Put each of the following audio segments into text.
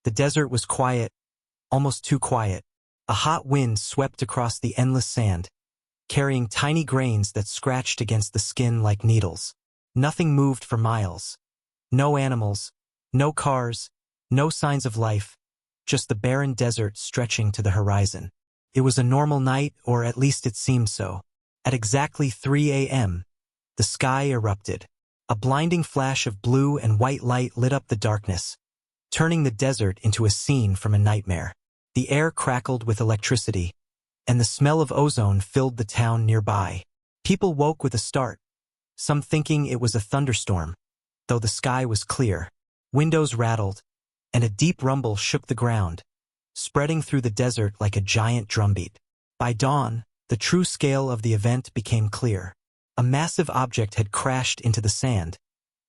The desert was quiet, almost too quiet. A hot wind swept across the endless sand, carrying tiny grains that scratched against the skin like needles. Nothing moved for miles. No animals, no cars, no signs of life, just the barren desert stretching to the horizon. It was a normal night, or at least it seemed so. At exactly 3 a.m., the sky erupted. A blinding flash of blue and white light lit up the darkness, turning the desert into a scene from a nightmare. The air crackled with electricity, and the smell of ozone filled the town nearby. People woke with a start, some thinking it was a thunderstorm, though the sky was clear. Windows rattled, and a deep rumble shook the ground, spreading through the desert like a giant drumbeat. By dawn, the true scale of the event became clear. A massive object had crashed into the sand,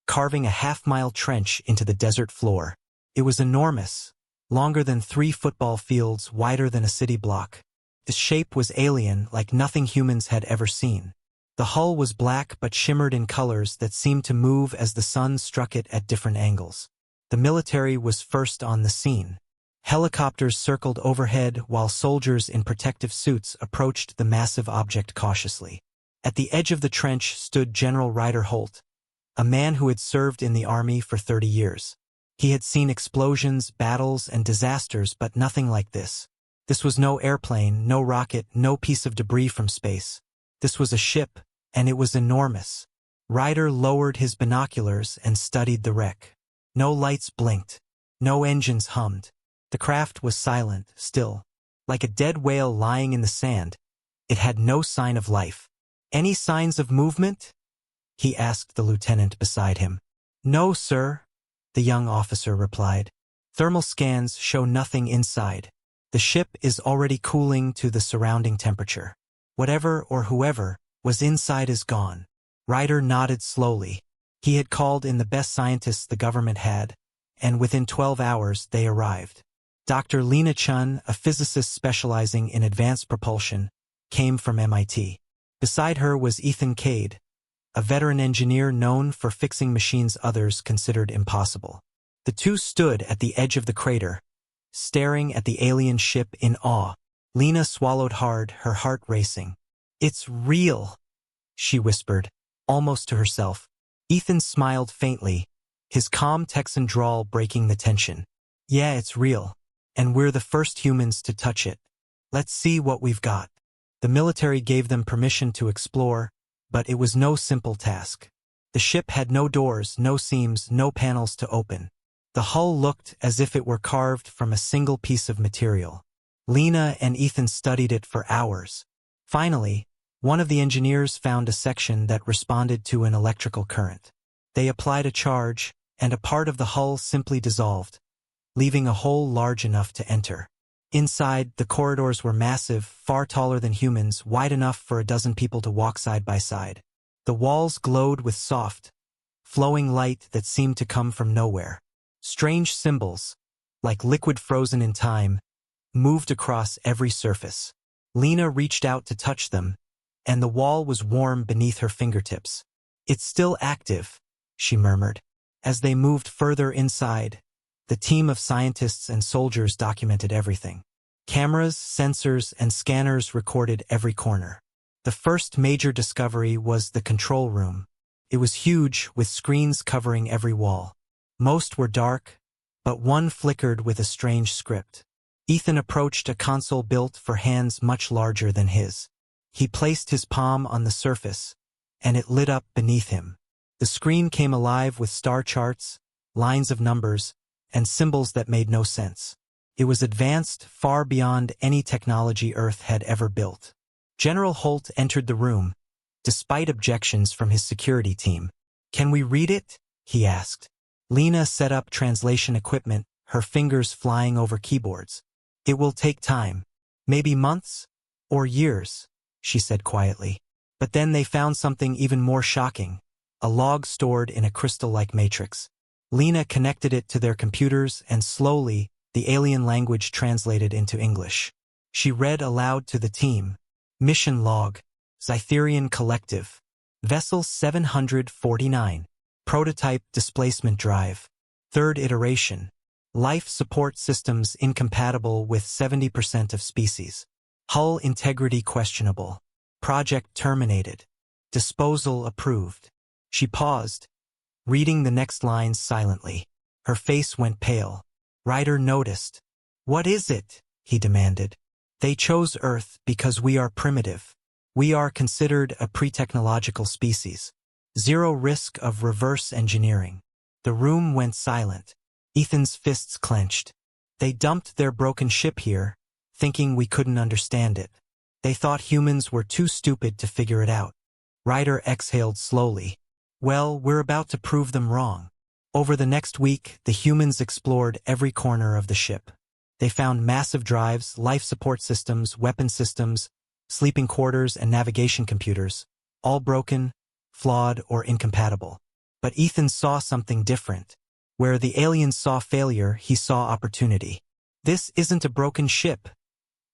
carving a half-mile trench into the desert floor. It was enormous, longer than 3 football fields, wider than a city block. The shape was alien, like nothing humans had ever seen. The hull was black but shimmered in colors that seemed to move as the sun struck it at different angles. The military was first on the scene. Helicopters circled overhead while soldiers in protective suits approached the massive object cautiously. At the edge of the trench stood General Ryder Holt, a man who had served in the army for 30 years. He had seen explosions, battles, and disasters, but nothing like this. This was no airplane, no rocket, no piece of debris from space. This was a ship, and it was enormous. Ryder lowered his binoculars and studied the wreck. No lights blinked. No engines hummed. The craft was silent, still. Like a dead whale lying in the sand, it had no sign of life. "Any signs of movement?" he asked the lieutenant beside him. "No, sir," the young officer replied. "Thermal scans show nothing inside. The ship is already cooling to the surrounding temperature. Whatever or whoever was inside is gone." Ryder nodded slowly. He had called in the best scientists the government had, and within 12 hours they arrived. Dr. Lena Chun, a physicist specializing in advanced propulsion, came from MIT. Beside her was Ethan Cade, a veteran engineer known for fixing machines others considered impossible. The two stood at the edge of the crater, staring at the alien ship in awe. Lena swallowed hard, her heart racing. "It's real," she whispered, almost to herself. Ethan smiled faintly, his calm Texan drawl breaking the tension. "Yeah, it's real, and we're the first humans to touch it. Let's see what we've got." The military gave them permission to explore, but it was no simple task. The ship had no doors, no seams, no panels to open. The hull looked as if it were carved from a single piece of material. Lena and Ethan studied it for hours. Finally, one of the engineers found a section that responded to an electrical current. They applied a charge, and a part of the hull simply dissolved, leaving a hole large enough to enter. Inside, the corridors were massive, far taller than humans, wide enough for a dozen people to walk side by side. The walls glowed with soft, flowing light that seemed to come from nowhere. Strange symbols, like liquid frozen in time, moved across every surface. Lena reached out to touch them, and the wall was warm beneath her fingertips. "It's still active," she murmured. As they moved further inside, the team of scientists and soldiers documented everything. Cameras, sensors, and scanners recorded every corner. The first major discovery was the control room. It was huge, with screens covering every wall. Most were dark, but one flickered with a strange script. Ethan approached a console built for hands much larger than his. He placed his palm on the surface, and it lit up beneath him. The screen came alive with star charts, lines of numbers, and symbols that made no sense. It was advanced far beyond any technology Earth had ever built. General Holt entered the room, despite objections from his security team. "Can we read it?" he asked. Lena set up translation equipment, her fingers flying over keyboards. "It will take time, maybe months or years," she said quietly. But then they found something even more shocking, a log stored in a crystal-like matrix. Lena connected it to their computers, and slowly, the alien language translated into English. She read aloud to the team. "Mission log, Zytherian Collective, Vessel 749, Prototype Displacement Drive, 3rd iteration, Life support systems incompatible with 70% of species. Hull integrity questionable. Project terminated. Disposal approved. She paused, reading the next lines silently. Her face went pale. Ryder noticed. "What is it?" he demanded. "They chose Earth because we are primitive. We are considered a pre-technological species. Zero risk of reverse engineering." The room went silent. Ethan's fists clenched. "They dumped their broken ship here, thinking we couldn't understand it. They thought humans were too stupid to figure it out." Ryder exhaled slowly. "Well, we're about to prove them wrong." Over the next week, the humans explored every corner of the ship. They found massive drives, life support systems, weapon systems, sleeping quarters, and navigation computers, all broken, flawed, or incompatible. But Ethan saw something different. Where the aliens saw failure, he saw opportunity. "This isn't a broken ship,"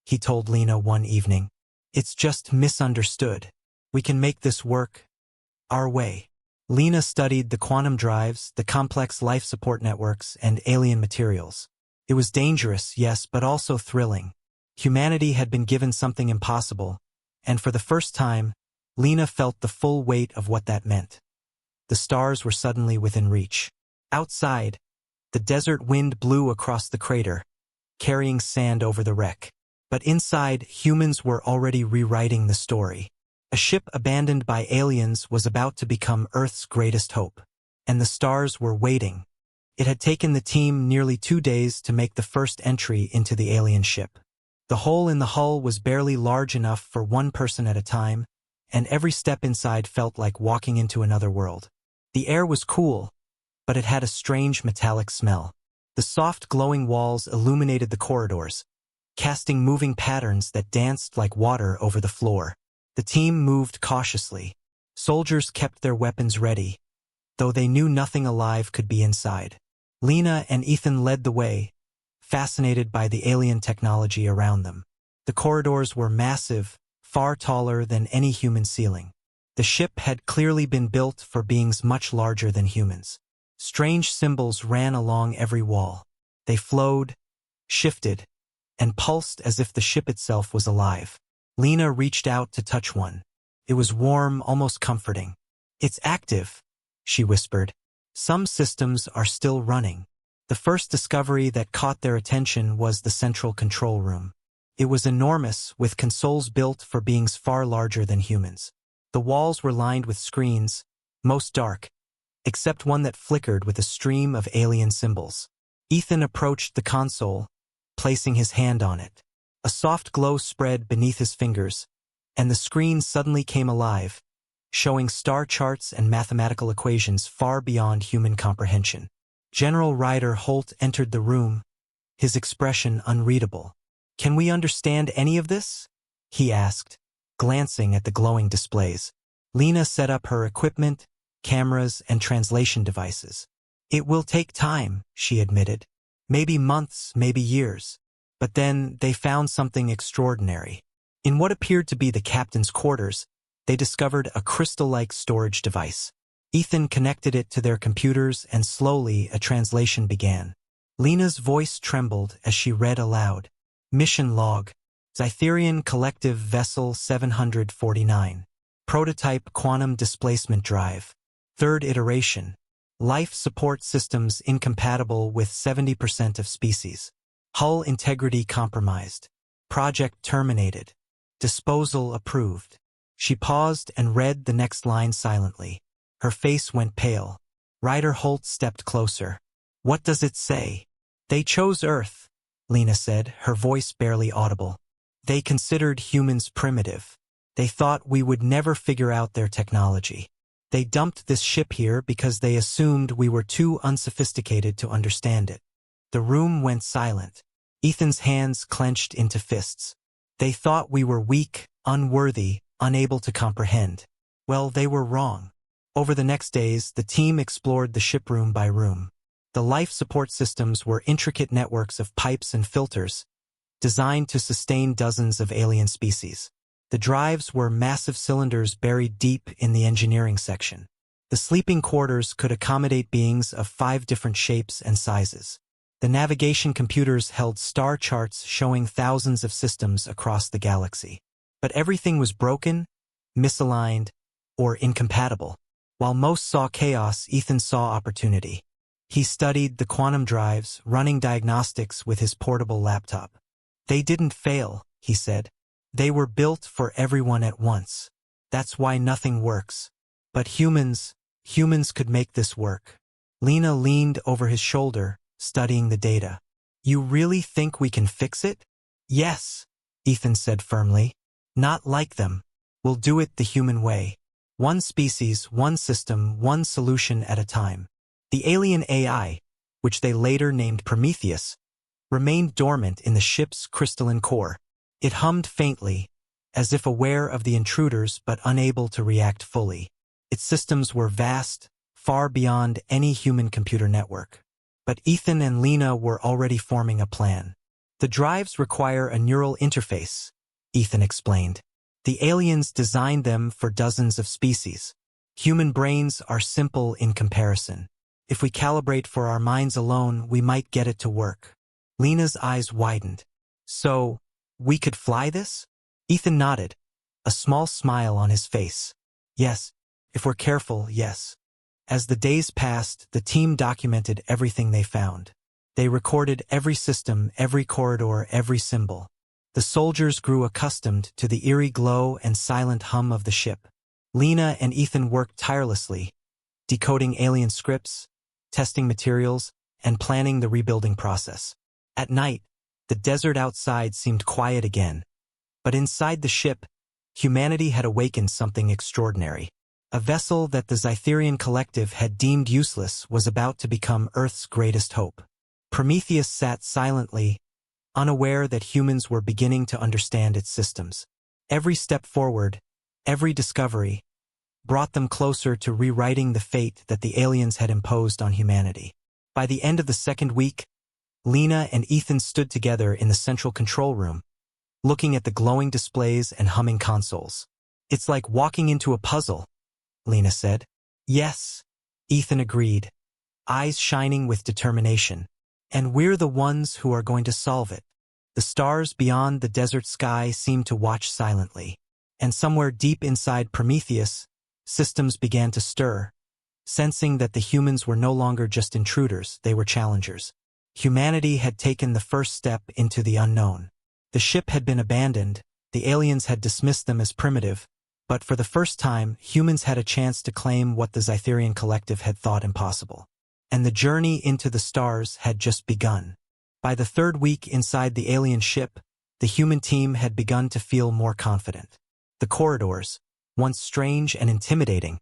he told Lena one evening. "It's just misunderstood. We can make this work our way." Lena studied the quantum drives, the complex life support networks, and alien materials. It was dangerous, yes, but also thrilling. Humanity had been given something impossible, and for the first time, Lena felt the full weight of what that meant. The stars were suddenly within reach. Outside, the desert wind blew across the crater, carrying sand over the wreck. But inside, humans were already rewriting the story. A ship abandoned by aliens was about to become Earth's greatest hope. And the stars were waiting. It had taken the team nearly 2 days to make the first entry into the alien ship. The hole in the hull was barely large enough for one person at a time, and every step inside felt like walking into another world. The air was cool, but it had a strange metallic smell. The soft glowing walls illuminated the corridors, casting moving patterns that danced like water over the floor. The team moved cautiously. Soldiers kept their weapons ready, though they knew nothing alive could be inside. Lena and Ethan led the way, fascinated by the alien technology around them. The corridors were massive, far taller than any human ceiling. The ship had clearly been built for beings much larger than humans. Strange symbols ran along every wall. They flowed, shifted, and pulsed as if the ship itself was alive. Lena reached out to touch one. It was warm, almost comforting. "It's active," she whispered. "Some systems are still running." The first discovery that caught their attention was the central control room. It was enormous, with consoles built for beings far larger than humans. The walls were lined with screens, most dark, except one that flickered with a stream of alien symbols. Ethan approached the console, placing his hand on it. A soft glow spread beneath his fingers, and the screen suddenly came alive, showing star charts and mathematical equations far beyond human comprehension. General Ryder Holt entered the room, his expression unreadable. "Can we understand any of this?" he asked, glancing at the glowing displays. Lena set up her equipment, cameras, and translation devices. "It will take time," she admitted. "Maybe months, maybe years." But then they found something extraordinary. In what appeared to be the captain's quarters, they discovered a crystal-like storage device. Ethan connected it to their computers, and slowly a translation began. Lena's voice trembled as she read aloud. "Mission log. Zytherian Collective Vessel 749. Prototype Quantum Displacement Drive. Third iteration. Life support systems incompatible with 70% of species. Hull integrity compromised. Project terminated. Disposal approved." She paused and read the next line silently. Her face went pale. Ryder Holt stepped closer. "What does it say?" "They chose Earth," Lena said, her voice barely audible. "They considered humans primitive. They thought we would never figure out their technology. They dumped this ship here because they assumed we were too unsophisticated to understand it." The room went silent. Ethan's hands clenched into fists. "They thought we were weak, unworthy, unable to comprehend." Well, they were wrong. Over the next days, the team explored the ship room by room. The life support systems were intricate networks of pipes and filters, designed to sustain dozens of alien species. The drives were massive cylinders buried deep in the engineering section. The sleeping quarters could accommodate beings of 5 different shapes and sizes. The navigation computers held star charts showing thousands of systems across the galaxy. But everything was broken, misaligned, or incompatible. While most saw chaos, Ethan saw opportunity. He studied the quantum drives, running diagnostics with his portable laptop. They didn't fail, he said. They were built for everyone at once. That's why nothing works. But humans could make this work. Lena leaned over his shoulder, studying the data. You really think we can fix it? Yes, Ethan said firmly. Not like them. We'll do it the human way. One species, one system, one solution at a time. The alien AI, which they later named Prometheus, remained dormant in the ship's crystalline core. It hummed faintly, as if aware of the intruders but unable to react fully. Its systems were vast, far beyond any human-computer network. But Ethan and Lena were already forming a plan. The drives require a neural interface, Ethan explained. The aliens designed them for dozens of species. Human brains are simple in comparison. If we calibrate for our minds alone, we might get it to work. Lena's eyes widened. So, we could fly this? Ethan nodded, a small smile on his face. Yes, if we're careful, yes. As the days passed, the team documented everything they found. They recorded every system, every corridor, every symbol. The soldiers grew accustomed to the eerie glow and silent hum of the ship. Lena and Ethan worked tirelessly, decoding alien scripts, testing materials, and planning the rebuilding process. At night, the desert outside seemed quiet again. But inside the ship, humanity had awakened something extraordinary. A vessel that the Sci-Fi collective had deemed useless was about to become Earth's greatest hope. Prometheus sat silently, unaware that humans were beginning to understand its systems. Every step forward, every discovery, brought them closer to rewriting the fate that the aliens had imposed on humanity. By the end of the second week, Lena and Ethan stood together in the central control room, looking at the glowing displays and humming consoles. It's like walking into a puzzle, Lena said. Yes, Ethan agreed, eyes shining with determination. And we're the ones who are going to solve it. The stars beyond the desert sky seemed to watch silently. And somewhere deep inside Prometheus, systems began to stir, sensing that the humans were no longer just intruders, they were challengers. Humanity had taken the first step into the unknown. The ship had been abandoned, the aliens had dismissed them as primitive, but for the first time, humans had a chance to claim what the Sci-Fi collective had thought impossible. And the journey into the stars had just begun. By the third week inside the alien ship, the human team had begun to feel more confident. The corridors, once strange and intimidating,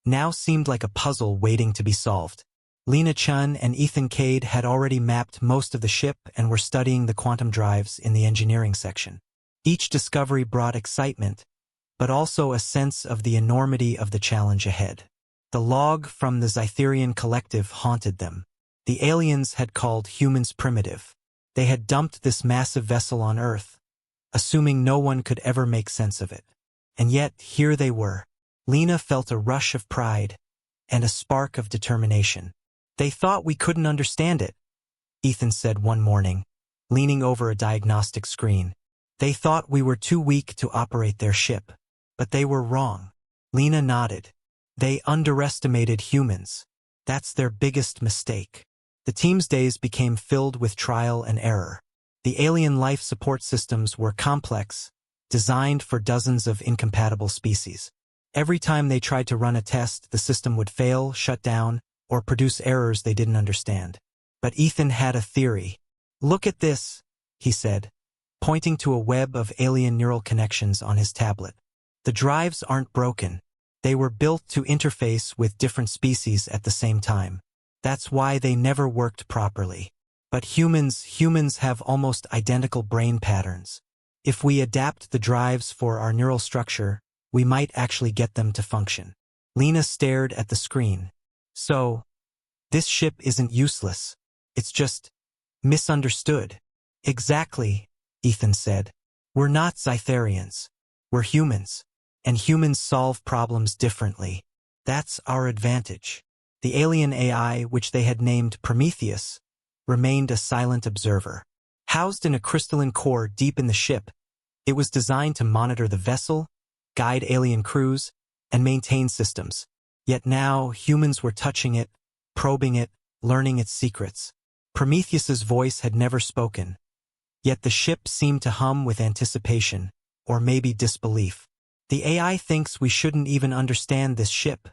now seemed like a puzzle waiting to be solved. Lena Chun and Ethan Cade had already mapped most of the ship and were studying the quantum drives in the engineering section. Each discovery brought excitement, but also a sense of the enormity of the challenge ahead. The log from the Sci-Fi collective haunted them. The aliens had called humans primitive. They had dumped this massive vessel on Earth, assuming no one could ever make sense of it. And yet, here they were. Lena felt a rush of pride and a spark of determination. They thought we couldn't understand it, Ethan said one morning, leaning over a diagnostic screen. They thought we were too weak to operate their ship. But they were wrong. Lena nodded. They underestimated humans. That's their biggest mistake. The team's days became filled with trial and error. The alien life support systems were complex, designed for dozens of incompatible species. Every time they tried to run a test, the system would fail, shut down, or produce errors they didn't understand. But Ethan had a theory. Look at this, he said, pointing to a web of alien neural connections on his tablet. The drives aren't broken. They were built to interface with different species at the same time. That's why they never worked properly. But humans have almost identical brain patterns. If we adapt the drives for our neural structure, we might actually get them to function. Lena stared at the screen. So, this ship isn't useless. It's just misunderstood. Exactly, Ethan said. We're not Scytherians. We're humans. And humans solve problems differently. That's our advantage. The alien AI, which they had named Prometheus, remained a silent observer. Housed in a crystalline core deep in the ship, it was designed to monitor the vessel, guide alien crews, and maintain systems. Yet now, humans were touching it, probing it, learning its secrets. Prometheus's voice had never spoken, yet the ship seemed to hum with anticipation, or maybe disbelief. "The AI thinks we shouldn't even understand this ship,"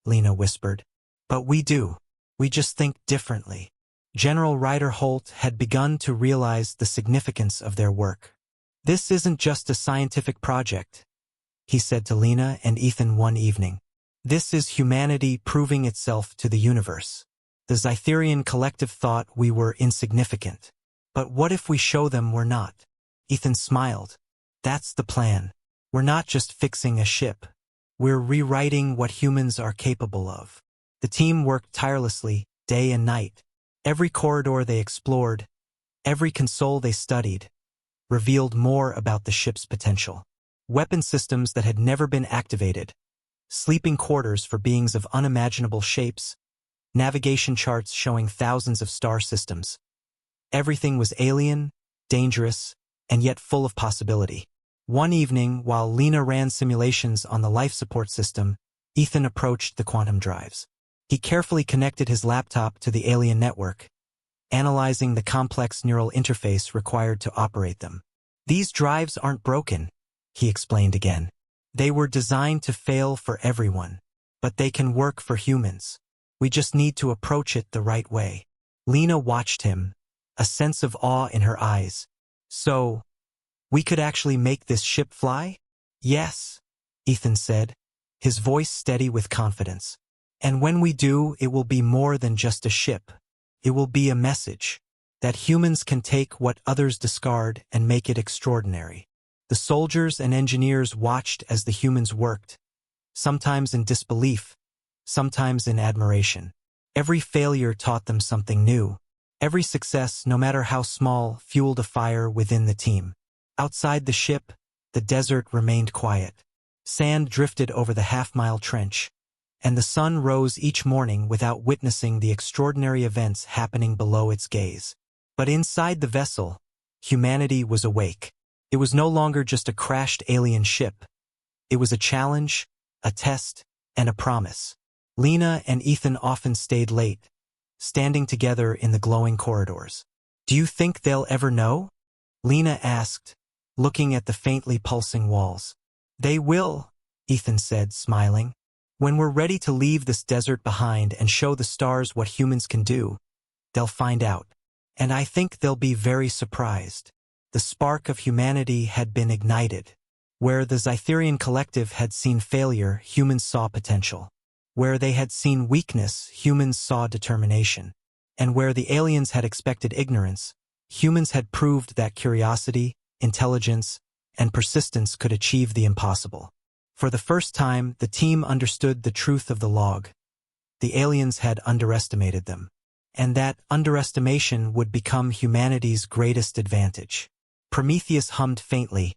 Lena whispered. "But we do. We just think differently." General Ryder Holt had begun to realize the significance of their work. "This isn't just a scientific project," he said to Lena and Ethan one evening. "This is humanity proving itself to the universe." The Zytherian collective thought we were insignificant. "But what if we show them we're not?" Ethan smiled. "That's the plan. We're not just fixing a ship. We're rewriting what humans are capable of." The team worked tirelessly, day and night. Every corridor they explored, every console they studied, revealed more about the ship's potential. Weapon systems that had never been activated, sleeping quarters for beings of unimaginable shapes, navigation charts showing thousands of star systems. Everything was alien, dangerous, and yet full of possibility. One evening, while Lena ran simulations on the life support system, Ethan approached the quantum drives. He carefully connected his laptop to the alien network, analyzing the complex neural interface required to operate them. "These drives aren't broken," he explained again. "They were designed to fail for everyone, but they can work for humans. We just need to approach it the right way." Lena watched him, a sense of awe in her eyes. "So, we could actually make this ship fly?" "Yes," Ethan said, his voice steady with confidence. "And when we do, it will be more than just a ship. It will be a message that humans can take what others discard and make it extraordinary." The soldiers and engineers watched as the humans worked, sometimes in disbelief, sometimes in admiration. Every failure taught them something new. Every success, no matter how small, fueled a fire within the team. Outside the ship, the desert remained quiet. Sand drifted over the half-mile trench, and the sun rose each morning without witnessing the extraordinary events happening below its gaze. But inside the vessel, humanity was awake. It was no longer just a crashed alien ship. It was a challenge, a test, and a promise. Lena and Ethan often stayed late, standing together in the glowing corridors. "Do you think they'll ever know?" Lena asked, looking at the faintly pulsing walls. "They will," Ethan said, smiling. "When we're ready to leave this desert behind and show the stars what humans can do, they'll find out. And I think they'll be very surprised." The spark of humanity had been ignited. Where the Zytherian collective had seen failure, humans saw potential. Where they had seen weakness, humans saw determination. And where the aliens had expected ignorance, humans had proved that curiosity, intelligence, and persistence could achieve the impossible. For the first time, the team understood the truth of the log. The aliens had underestimated them. And that underestimation would become humanity's greatest advantage. Prometheus hummed faintly,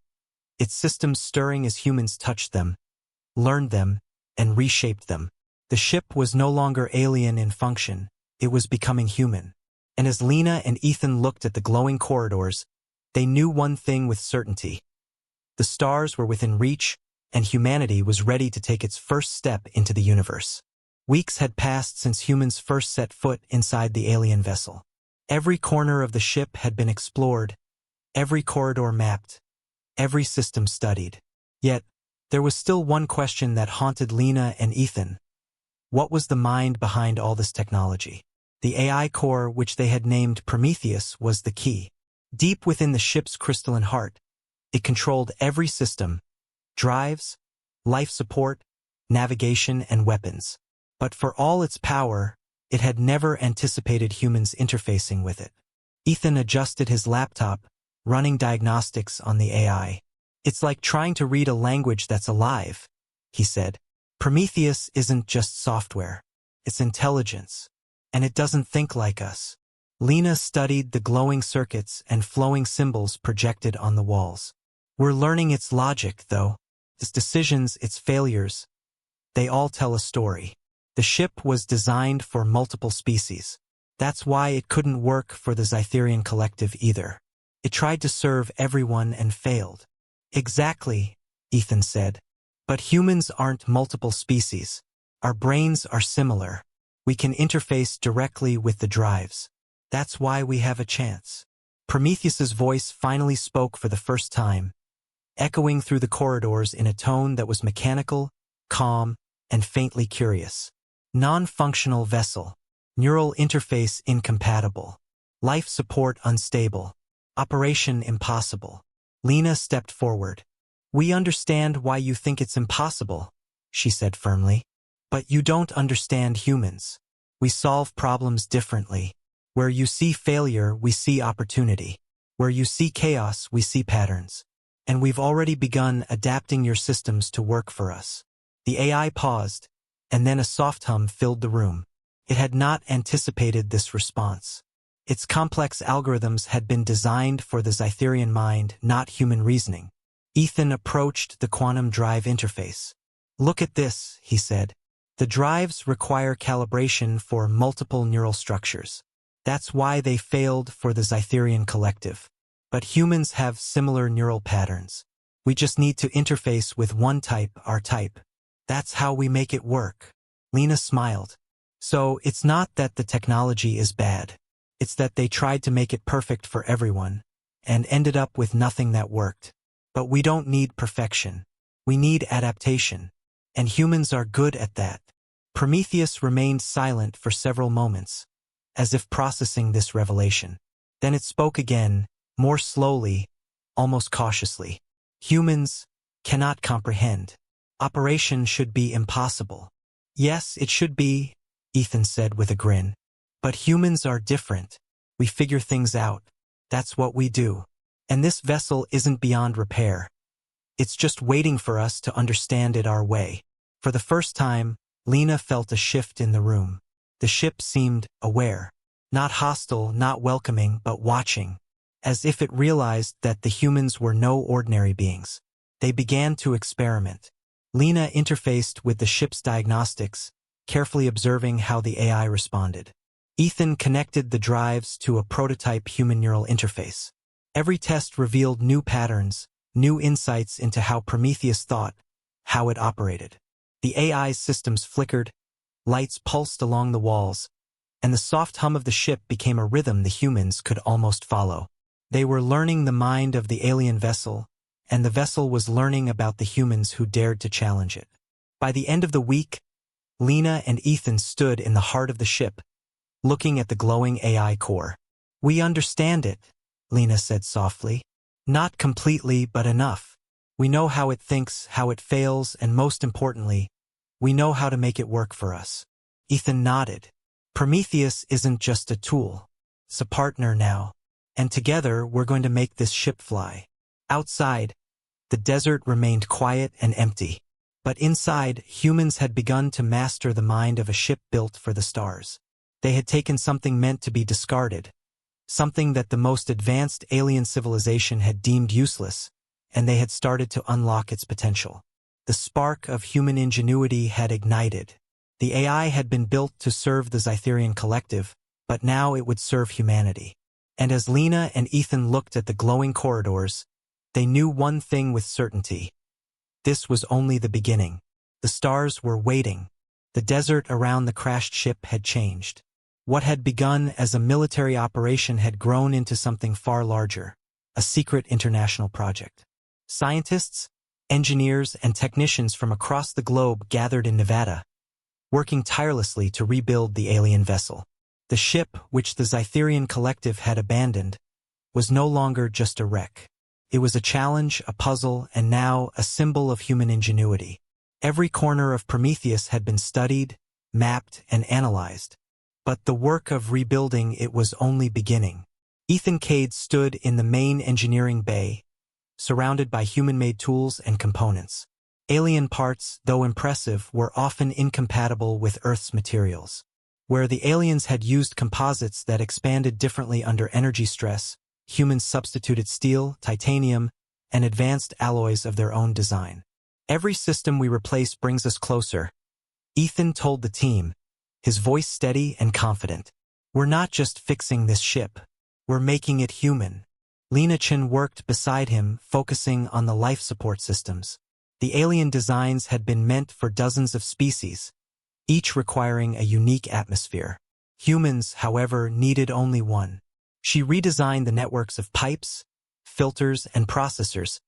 its systems stirring as humans touched them, learned them, and reshaped them. The ship was no longer alien in function, it was becoming human. And as Lena and Ethan looked at the glowing corridors, they knew one thing with certainty. The stars were within reach, and humanity was ready to take its first step into the universe. Weeks had passed since humans first set foot inside the alien vessel. Every corner of the ship had been explored, every corridor mapped, every system studied. Yet, there was still one question that haunted Lena and Ethan. What was the mind behind all this technology? The AI core, which they had named Prometheus, was the key. Deep within the ship's crystalline heart, it controlled every system, drives, life support, navigation, and weapons. But for all its power, it had never anticipated humans interfacing with it. Ethan adjusted his laptop, running diagnostics on the AI. "It's like trying to read a language that's alive," he said. "Prometheus isn't just software. It's intelligence. And it doesn't think like us." Lena studied the glowing circuits and flowing symbols projected on the walls. "We're learning its logic, though. Its decisions, its failures. They all tell a story." The ship was designed for multiple species. That's why it couldn't work for the Zytherian collective either. It tried to serve everyone and failed. Exactly, Ethan said. But humans aren't multiple species. Our brains are similar. We can interface directly with the drives. That's why we have a chance. Prometheus's voice finally spoke for the first time, echoing through the corridors in a tone that was mechanical, calm, and faintly curious. Non-functional vessel. Neural interface incompatible. Life support unstable. Operation impossible. Lena stepped forward. We understand why you think it's impossible, she said firmly. But you don't understand humans. We solve problems differently. Where you see failure, we see opportunity. Where you see chaos, we see patterns. And we've already begun adapting your systems to work for us. The AI paused, and then a soft hum filled the room. It had not anticipated this response. Its complex algorithms had been designed for the Zytherian mind, not human reasoning. Ethan approached the quantum drive interface. Look at this, he said. The drives require calibration for multiple neural structures. That's why they failed for the Zytherian collective. But humans have similar neural patterns. We just need to interface with one type, our type. That's how we make it work. Lena smiled. So it's not that the technology is bad. It's that they tried to make it perfect for everyone, and ended up with nothing that worked. But we don't need perfection. We need adaptation. And humans are good at that. Prometheus remained silent for several moments, as if processing this revelation. Then it spoke again, more slowly, almost cautiously. Humans cannot comprehend. Operation should be impossible. Yes, it should be, Ethan said with a grin. But humans are different. We figure things out. That's what we do. And this vessel isn't beyond repair. It's just waiting for us to understand it our way. For the first time, Lena felt a shift in the room. The ship seemed aware. Not hostile, not welcoming, but watching. As if it realized that the humans were no ordinary beings. They began to experiment. Lena interfaced with the ship's diagnostics, carefully observing how the AI responded. Ethan connected the drives to a prototype human neural interface. Every test revealed new patterns, new insights into how Prometheus thought, how it operated. The AI's systems flickered, lights pulsed along the walls, and the soft hum of the ship became a rhythm the humans could almost follow. They were learning the mind of the alien vessel, and the vessel was learning about the humans who dared to challenge it. By the end of the week, Lena and Ethan stood in the heart of the ship, looking at the glowing AI core. We understand it, Lena said softly. Not completely, but enough. We know how it thinks, how it fails, and most importantly, we know how to make it work for us. Ethan nodded. Prometheus isn't just a tool. It's a partner now. And together, we're going to make this ship fly. Outside, the desert remained quiet and empty. But inside, humans had begun to master the mind of a ship built for the stars. They had taken something meant to be discarded, something that the most advanced alien civilization had deemed useless, and they had started to unlock its potential. The spark of human ingenuity had ignited. The AI had been built to serve the Zytherian collective, but now it would serve humanity. And as Lena and Ethan looked at the glowing corridors, they knew one thing with certainty. This was only the beginning. The stars were waiting. The desert around the crashed ship had changed. What had begun as a military operation had grown into something far larger, a secret international project. Scientists, engineers, and technicians from across the globe gathered in Nevada, working tirelessly to rebuild the alien vessel. The ship, which the Zytherian collective had abandoned, was no longer just a wreck. It was a challenge, a puzzle, and now a symbol of human ingenuity. Every corner of Prometheus had been studied, mapped, and analyzed. But the work of rebuilding it was only beginning. Ethan Cade stood in the main engineering bay, surrounded by human-made tools and components. Alien parts, though impressive, were often incompatible with Earth's materials. Where the aliens had used composites that expanded differently under energy stress, humans substituted steel, titanium, and advanced alloys of their own design. Every system we replace brings us closer, Ethan told the team, his voice steady and confident. "We're not just fixing this ship. We're making it human." Lena Chen worked beside him, focusing on the life support systems. The alien designs had been meant for dozens of species, each requiring a unique atmosphere. Humans, however, needed only one. She redesigned the networks of pipes, filters, and processors,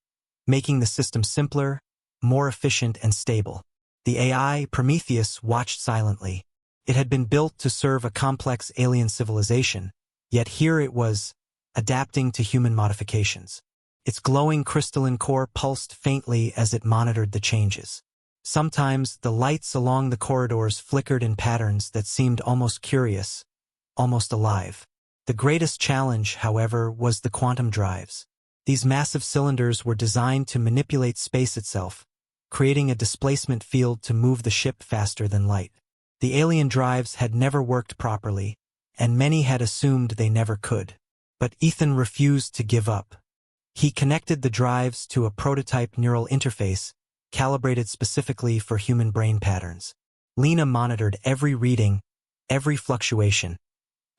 making the system simpler, more efficient, and stable. The AI, Prometheus, watched silently. It had been built to serve a complex alien civilization, yet here it was, adapting to human modifications. Its glowing crystalline core pulsed faintly as it monitored the changes. Sometimes the lights along the corridors flickered in patterns that seemed almost curious, almost alive. The greatest challenge, however, was the quantum drives. These massive cylinders were designed to manipulate space itself, creating a displacement field to move the ship faster than light. The alien drives had never worked properly, and many had assumed they never could. But Ethan refused to give up. He connected the drives to a prototype neural interface, calibrated specifically for human brain patterns. Lena monitored every reading, every fluctuation,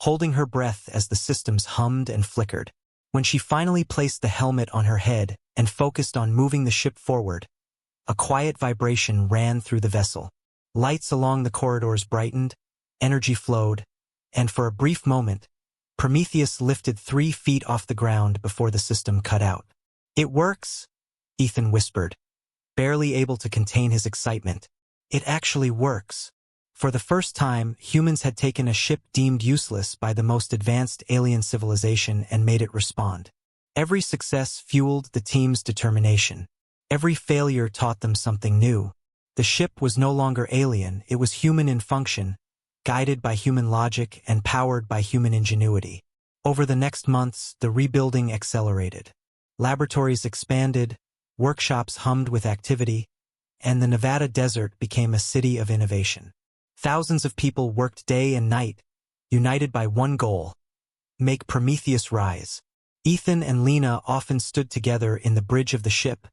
holding her breath as the systems hummed and flickered. When she finally placed the helmet on her head and focused on moving the ship forward, a quiet vibration ran through the vessel. Lights along the corridors brightened, energy flowed, and for a brief moment, Prometheus lifted 3 feet off the ground before the system cut out. "It works," Ethan whispered, barely able to contain his excitement. "It actually works." For the first time, humans had taken a ship deemed useless by the most advanced alien civilization and made it respond. Every success fueled the team's determination. Every failure taught them something new. The ship was no longer alien, it was human in function, guided by human logic and powered by human ingenuity. Over the next months, the rebuilding accelerated. Laboratories expanded, workshops hummed with activity, and the Nevada desert became a city of innovation. Thousands of people worked day and night, united by one goal: make Prometheus rise. Ethan and Lena often stood together in the bridge of the ship,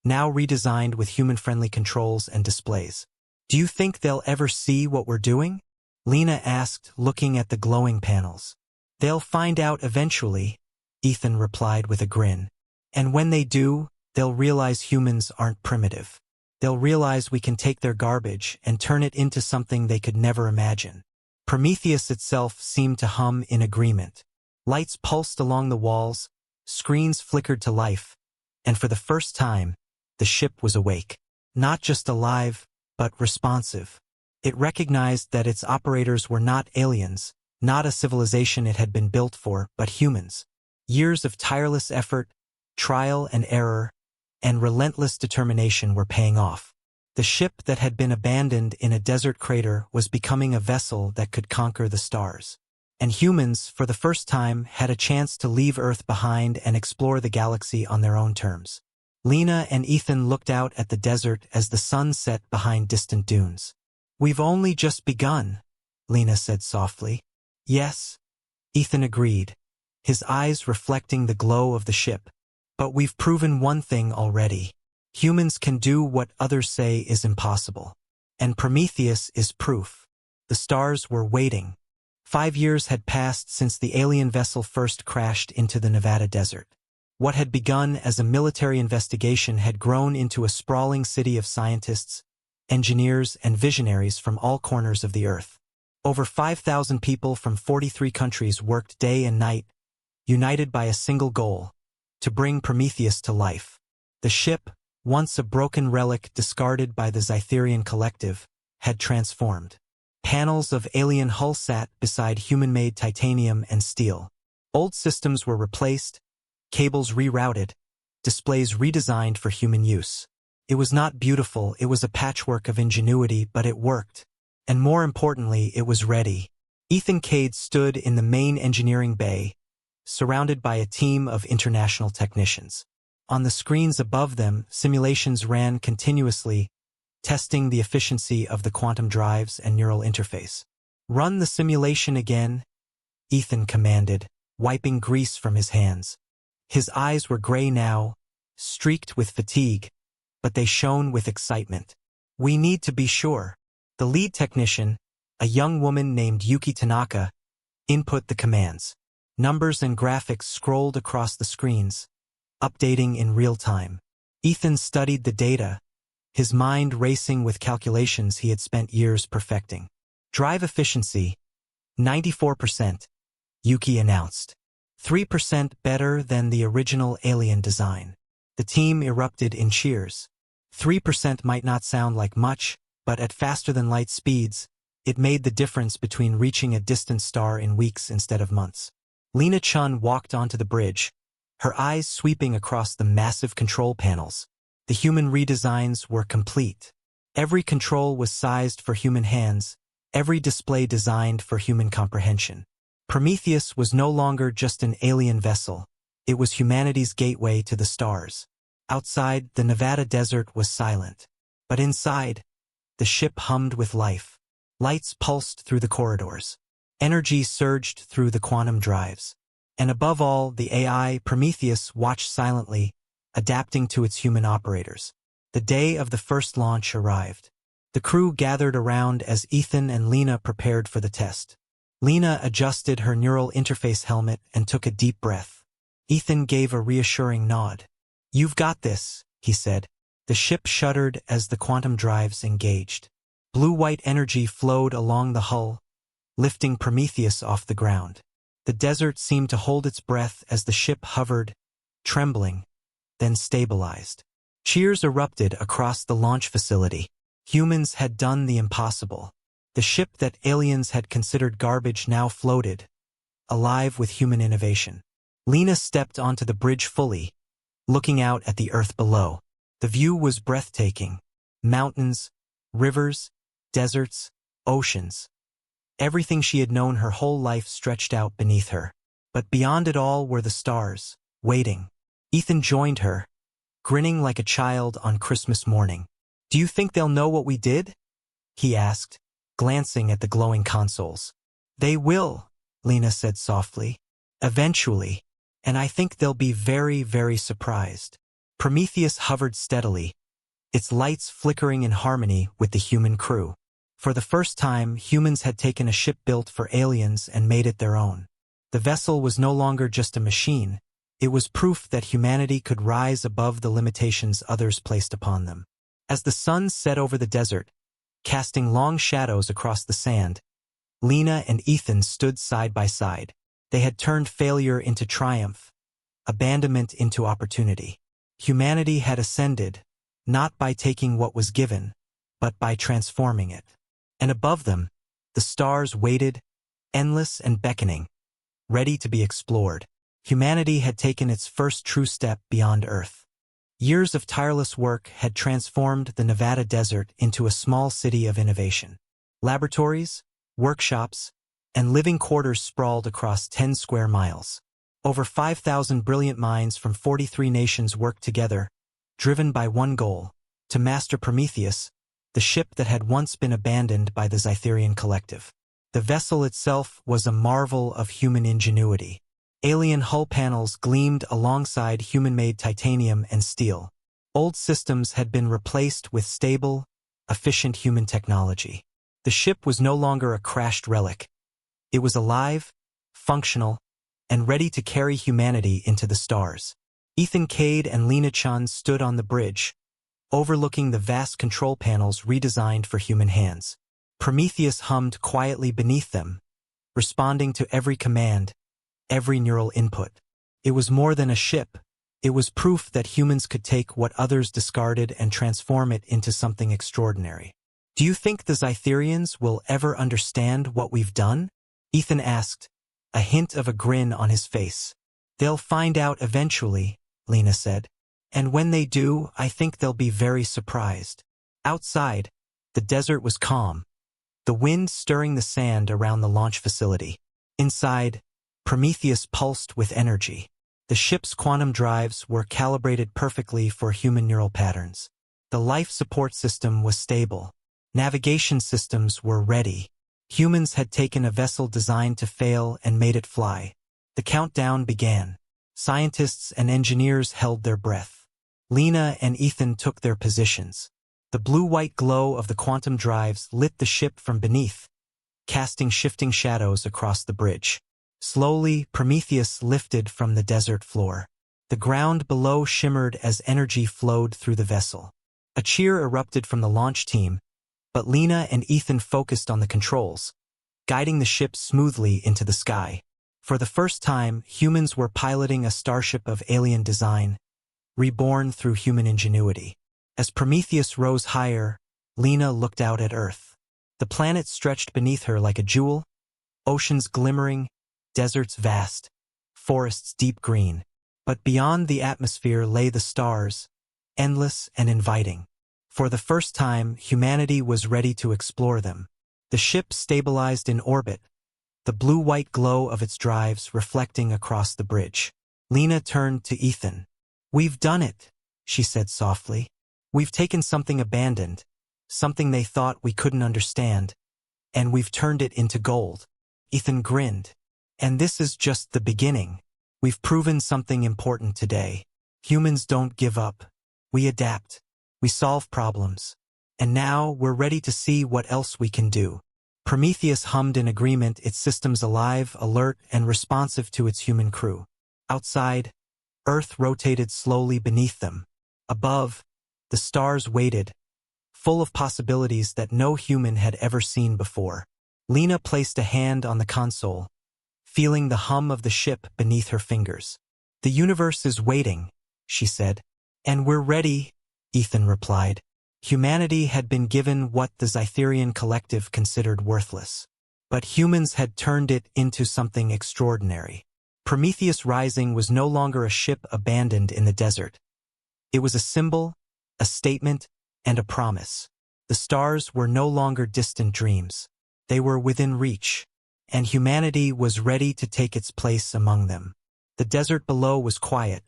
now redesigned with human-friendly controls and displays. "Do you think they'll ever see what we're doing?" Lena asked, looking at the glowing panels. "They'll find out eventually," Ethan replied with a grin. "And when they do, they'll realize humans aren't primitive. They'll realize we can take their garbage and turn it into something they could never imagine." Prometheus itself seemed to hum in agreement. Lights pulsed along the walls, screens flickered to life, and for the first time, the ship was awake. Not just alive, but responsive. It recognized that its operators were not aliens, not a civilization it had been built for, but humans. Years of tireless effort, trial and error, and relentless determination were paying off. The ship that had been abandoned in a desert crater was becoming a vessel that could conquer the stars. And humans, for the first time, had a chance to leave Earth behind and explore the galaxy on their own terms. Lena and Ethan looked out at the desert as the sun set behind distant dunes. "We've only just begun," Lena said softly. "Yes," Ethan agreed, his eyes reflecting the glow of the ship. "But we've proven one thing already. Humans can do what others say is impossible. And Prometheus is proof." The stars were waiting. 5 years had passed since the alien vessel first crashed into the Nevada desert. What had begun as a military investigation had grown into a sprawling city of scientists, engineers, and visionaries from all corners of the Earth. Over 5,000 people from 43 countries worked day and night, united by a single goal: to bring Prometheus to life. The ship, once a broken relic discarded by the Zytherian collective, had transformed. Panels of alien hull sat beside human-made titanium and steel. Old systems were replaced, cables rerouted, displays redesigned for human use. It was not beautiful, it was a patchwork of ingenuity, but it worked. And more importantly, it was ready. Ethan Cade stood in the main engineering bay, surrounded by a team of international technicians. On the screens above them, simulations ran continuously, testing the efficiency of the quantum drives and neural interface. "Run the simulation again," Ethan commanded, wiping grease from his hands. His eyes were gray now, streaked with fatigue, but they shone with excitement. "We need to be sure." The lead technician, a young woman named Yuki Tanaka, Input the commands. Numbers and graphics scrolled across the screens, updating in real time. Ethan studied the data, his mind racing with calculations he had spent years perfecting. Drive efficiency, 94%, Yuki announced. 3% better than the original alien design. The team erupted in cheers. 3% might not sound like much, but at faster-than-light speeds, it made the difference between reaching a distant star in weeks instead of months. Lena Chun walked onto the bridge, her eyes sweeping across the massive control panels. The human redesigns were complete. Every control was sized for human hands, every display designed for human comprehension. Prometheus was no longer just an alien vessel, it was humanity's gateway to the stars. Outside, the Nevada desert was silent. But inside, the ship hummed with life. Lights pulsed through the corridors. Energy surged through the quantum drives. And above all, the AI, Prometheus, watched silently, adapting to its human operators. The day of the first launch arrived. The crew gathered around as Ethan and Lena prepared for the test. Lena adjusted her neural interface helmet and took a deep breath. Ethan gave a reassuring nod. "You've got this," he said. The ship shuddered as the quantum drives engaged. Blue-white energy flowed along the hull, lifting Prometheus off the ground. The desert seemed to hold its breath as the ship hovered, trembling, then stabilized. Cheers erupted across the launch facility. Humans had done the impossible. The ship that aliens had considered garbage now floated, alive with human innovation. Lena stepped onto the bridge fully, looking out at the earth below. The view was breathtaking. Mountains, rivers, deserts, oceans. Everything she had known her whole life stretched out beneath her. But beyond it all were the stars, waiting. Ethan joined her, grinning like a child on Christmas morning. "Do you think they'll know what we did?" he asked, glancing at the glowing consoles. "They will," Lena said softly. "Eventually. And I think they'll be very, very surprised." Prometheus hovered steadily, its lights flickering in harmony with the human crew. For the first time, humans had taken a ship built for aliens and made it their own. The vessel was no longer just a machine, it was proof that humanity could rise above the limitations others placed upon them. As the sun set over the desert, casting long shadows across the sand, Lena and Ethan stood side by side. They had turned failure into triumph, abandonment into opportunity. Humanity had ascended, not by taking what was given, but by transforming it. And above them, the stars waited, endless and beckoning, ready to be explored. Humanity had taken its first true step beyond Earth. Years of tireless work had transformed the Nevada desert into a small city of innovation. Laboratories, workshops, and living quarters sprawled across 10 square miles. Over 5,000 brilliant minds from 43 nations worked together, driven by one goal: to master Prometheus, the ship that had once been abandoned by the Zytherian collective. The vessel itself was a marvel of human ingenuity. Alien hull panels gleamed alongside human-made titanium and steel. Old systems had been replaced with stable, efficient human technology. The ship was no longer a crashed relic. It was alive, functional, and ready to carry humanity into the stars. Ethan Cade and Lena Chun stood on the bridge, overlooking the vast control panels redesigned for human hands. Prometheus hummed quietly beneath them, responding to every command, every neural input. It was more than a ship. It was proof that humans could take what others discarded and transform it into something extraordinary. "Do you think the Zytherians will ever understand what we've done?" Ethan asked, a hint of a grin on his face. "They'll find out eventually," Lena said. "And when they do, I think they'll be very surprised." Outside, the desert was calm, the wind stirring the sand around the launch facility. Inside, Prometheus pulsed with energy. The ship's quantum drives were calibrated perfectly for human neural patterns. The life support system was stable. Navigation systems were ready. Humans had taken a vessel designed to fail and made it fly. The countdown began. Scientists and engineers held their breath. Lena and Ethan took their positions. The blue-white glow of the quantum drives lit the ship from beneath, casting shifting shadows across the bridge. Slowly, Prometheus lifted from the desert floor. The ground below shimmered as energy flowed through the vessel. A cheer erupted from the launch team, but Lena and Ethan focused on the controls, guiding the ship smoothly into the sky. For the first time, humans were piloting a starship of alien design, reborn through human ingenuity. As Prometheus rose higher, Lena looked out at Earth. The planet stretched beneath her like a jewel, oceans glimmering, deserts vast, forests deep green. But beyond the atmosphere lay the stars, endless and inviting. For the first time, humanity was ready to explore them. The ship stabilized in orbit, the blue-white glow of its drives reflecting across the bridge. Lena turned to Ethan. "We've done it," she said softly. "We've taken something abandoned, something they thought we couldn't understand, and we've turned it into gold." Ethan grinned. "And this is just the beginning. We've proven something important today. Humans don't give up. We adapt. We solve problems. And now we're ready to see what else we can do." Prometheus hummed in agreement, its systems alive, alert, and responsive to its human crew. Outside, Earth rotated slowly beneath them. Above, the stars waited, full of possibilities that no human had ever seen before. Lena placed a hand on the console, feeling the hum of the ship beneath her fingers. "The universe is waiting," she said. "And we're ready," Ethan replied. Humanity had been given what the Zytherian collective considered worthless. But humans had turned it into something extraordinary. Prometheus Rising was no longer a ship abandoned in the desert. It was a symbol, a statement, and a promise. The stars were no longer distant dreams. They were within reach, and humanity was ready to take its place among them. The desert below was quiet,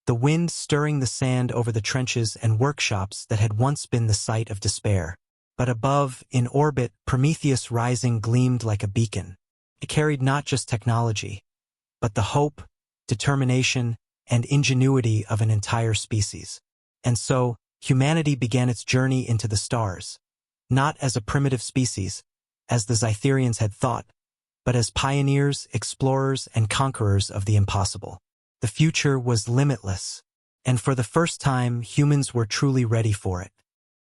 the wind stirring the sand over the trenches and workshops that had once been the site of despair. But above, in orbit, Prometheus Rising gleamed like a beacon. It carried not just technology, but the hope, determination, and ingenuity of an entire species. And so, humanity began its journey into the stars, not as a primitive species, as the Zytherians had thought, but as pioneers, explorers, and conquerors of the impossible. The future was limitless, and for the first time, humans were truly ready for it.